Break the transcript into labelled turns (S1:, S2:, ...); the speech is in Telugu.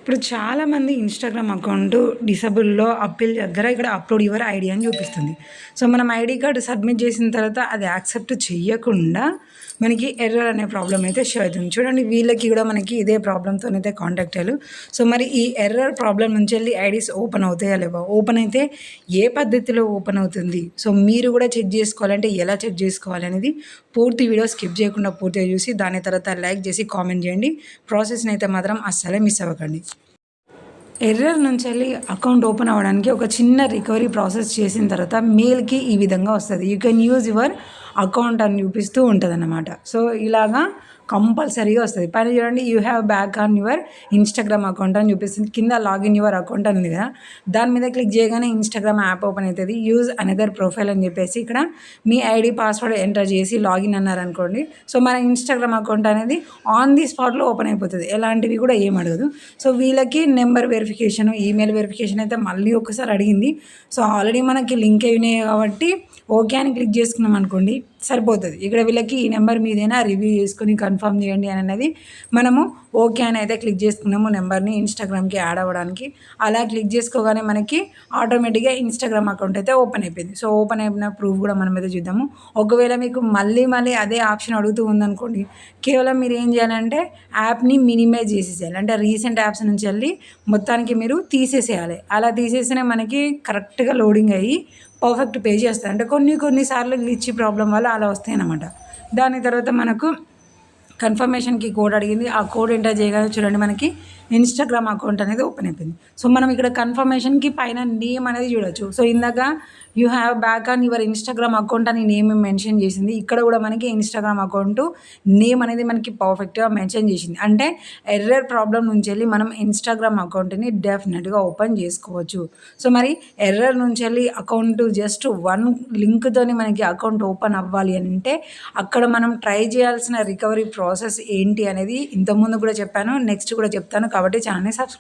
S1: ఇప్పుడు చాలామంది ఇన్‌స్టాగ్రామ్ అకౌంట్ డిసేబుల్‌లో అప్పీల్ దగ్గర ఇక్కడ అప్‌లోడ్ యువర్ ఐడీ అని చూపిస్తుంది. సో, మనం ఐడీ కార్డ్ సబ్మిట్ చేసిన తర్వాత అది యాక్సెప్ట్ చెయ్యకుండా మనకి ఎర్రర్ అనే ప్రాబ్లమ్ అయితే షో అవుతుంది. చూడండి వీళ్ళకి కూడా మనకి ఇదే ప్రాబ్లమ్‌తోనైతే కాంటాక్ట్ అయ్యారు. సో, మరి ఈ ఎర్రర్ ప్రాబ్లమ్ నుంచెళ్ళి ఐడీస్ ఓపెన్ అవుతాయా లేవా? ఓపెన్ అయితే ఏ పద్ధతిలో ఓపెన్ అవుతుంది? సో, మీరు కూడా చెక్ చేసుకోవాలంటే ఎలా చెక్ చేసుకోవాలనేది పూర్తి వీడియో స్కిప్ చేయకుండా పూర్తిగా చూసి దాని తర్వాత లైక్ చేసి కామెంట్ చేయండి. ప్రాసెస్‌ని అయితే మాత్రం అస్సలే మిస్ అవ్వకండి. ఎర్రర్ నుంచెళ్ళి అకౌంట్ ఓపెన్ అవ్వడానికి ఒక చిన్న రికవరీ ప్రాసెస్ చేసిన తర్వాత మెయిల్‌కి ఈ విధంగా వస్తది. You can use your account అని చూపిస్తూ ఉంటదన్నమాట. సో, ఇలాగా కంపల్సరీగా వస్తది. పైన చూడండి you have back on your Instagram account అని చూపిస్తుంది. కింద లాగిన్ యువర్ అకౌంట్ అని ఉంది కదా! దాని మీద క్లిక్ చేయగానే ఇన్‌స్టాగ్రామ్ యాప్ ఓపెన్ అవుతది. యూజ్ అనదర్ ప్రొఫైల్ అని చెప్పేసి ఇక్కడ మీ ఐడీ పాస్వర్డ్ ఎంటర్ చేసి లాగిన్ అన్నారనుకోండి. సో, మన ఇన్‌స్టాగ్రామ్ అకౌంట్ అనేది ఆన్ ది స్పాట్‌లో ఓపెన్ అయిపోతది. ఎలాంటివి కూడా ఏం అడగదు. సో, వీళ్ళకి నెంబర్ వెరిఫికేషన్, ఈమెయిల్ వెరిఫికేషన్ అయితే మళ్ళీ ఒకసారి అడిగింది. సో, ఆల్రెడీ మనకి లింక్ అయినాయి కాబట్టి ఓకే అని క్లిక్ చేసుకున్నాం అనుకోండి సరిపోతుంది. ఇక్కడ వీళ్ళకి ఈ నెంబర్ మీదైనా రివ్యూ చేసుకొని కన్ఫర్మ్ చేయండి అని అనేది మనము ఓకే అని అయితే క్లిక్ చేసుకున్నాము నెంబర్ని ఇన్‌స్టాగ్రామ్‌కి యాడ్ అవ్వడానికి. అలా క్లిక్ చేసుకోగానే మనకి ఆటోమేటిక్‌గా ఇన్‌స్టాగ్రామ్ అకౌంట్ అయితే ఓపెన్ అయిపోయింది. సో, ఓపెన్ అయిన ప్రూఫ్ కూడా మనం అయితే చూద్దాము. ఒకవేళ మీకు మళ్ళీ అదే ఆప్షన్ అడుగుతూ ఉందనుకోండి, కేవలం మీరు ఏం చేయాలంటే యాప్‌ని మినిమైజ్ చేసేసేయాలి. అంటే రీసెంట్ యాప్స్ నుంచి వెళ్ళి మొత్తానికి మీరు తీసేసేయాలి. అలా తీసేస్తేనే మనకి కరెక్ట్‌గా లోడింగ్ అయ్యి పర్ఫెక్ట్ పేజ్ వస్తాయి. అంటే కొన్ని సార్లు గ్లిచ్ ప్రాబ్లమ్ వల్ల అలా వస్తాయన్నమాట. దాని తర్వాత మనకు కన్ఫర్మేషన్‌కి కోడ్ అడిగింది. ఆ కోడ్ ఎంటర్ చేయగానే చూడండి మనకి ఇన్‌స్టాగ్రామ్ అకౌంట్ అనేది ఓపెన్ అయిపోయింది. సో, మనం ఇక్కడ కన్ఫర్మేషన్‌కి పైన నేమ్ అనేది చూడొచ్చు. సో, ఇందాక you have back on your Instagram account అని నేమ్ మెన్షన్ చేసింది. ఇక్కడ కూడా మనకి ఇన్‌స్టాగ్రామ్ అకౌంట్ నేమ్ అనేది మనకి పర్ఫెక్ట్‌గా మెన్షన్ చేసింది. అంటే ఎర్రర్ ప్రాబ్లమ్ నుంచెళ్ళి మనం ఇన్‌స్టాగ్రామ్ అకౌంట్‌ని డెఫినెట్‌గా ఓపెన్ చేసుకోవచ్చు. సో, మరి ఎర్రర్ నుంచెళ్ళి అకౌంట్ జస్ట్ వన్ లింక్‌తోని మనకి అకౌంట్ ఓపెన్ అవ్వాలి అంటే అక్కడ మనం ట్రై చేయాల్సిన రికవరీ ప్రాసెస్ ఏంటి అనేది ఇంతకుముందు కూడా చెప్పాను. నెక్స్ట్ కూడా చెప్తాను. కాబట్టి ఛానల్‌ని సబ్స్క్రైబ్